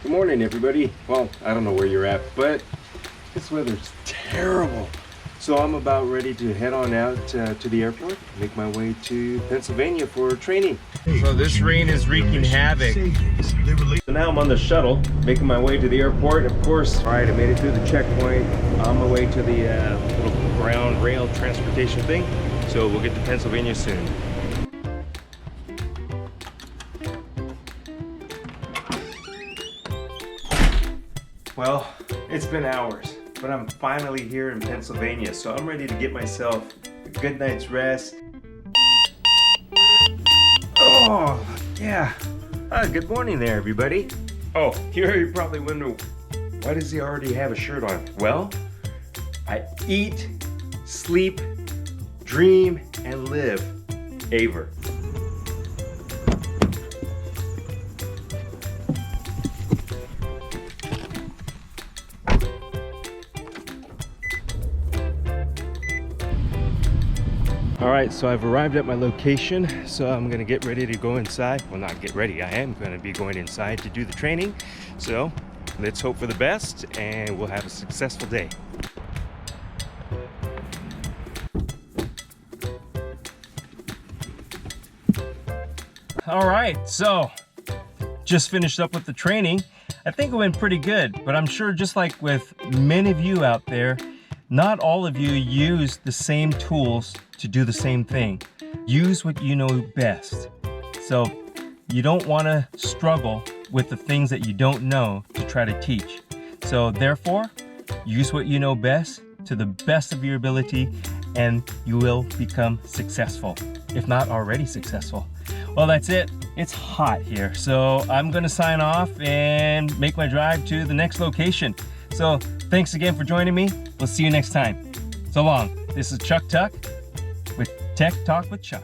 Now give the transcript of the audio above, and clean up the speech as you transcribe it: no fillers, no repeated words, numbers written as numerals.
Good morning, everybody. Well, I don't know where you're at, but this weather's terrible. So I'm about ready to head on out to the airport, make my way to Pennsylvania for training. So this rain is wreaking havoc. So now I'm on the shuttle, making my way to the airport. Of course, all right, I made it through the checkpoint. On my way to the little ground rail transportation thing. So we'll get to Pennsylvania soon. Well, it's been hours, but I'm finally here in Pennsylvania, so I'm ready to get myself a good night's rest. Oh, yeah. Good morning there, everybody. Oh, you're probably wondering, why does he already have a shirt on? Well, I eat, sleep, dream, and live Aver. All right, so I've arrived at my location, so I'm gonna get ready to go inside. Well, not get ready, I am gonna be going inside to do the training. So let's hope for the best and we'll have a successful day. All right, so just finished up with the training. I think it went pretty good, but I'm sure just like with many of you out there, not all of you use the same tools to do the same thing. Use what you know best. So you don't want to struggle with the things that you don't know to try to teach. So therefore, use what you know best to the best of your ability and you will become successful, if not already successful. Well, that's it. It's hot here. So I'm gonna sign off and make my drive to the next location. So thanks again for joining me. We'll see you next time. So long. This is Chuck Tuck with Tech Talk with Chuck.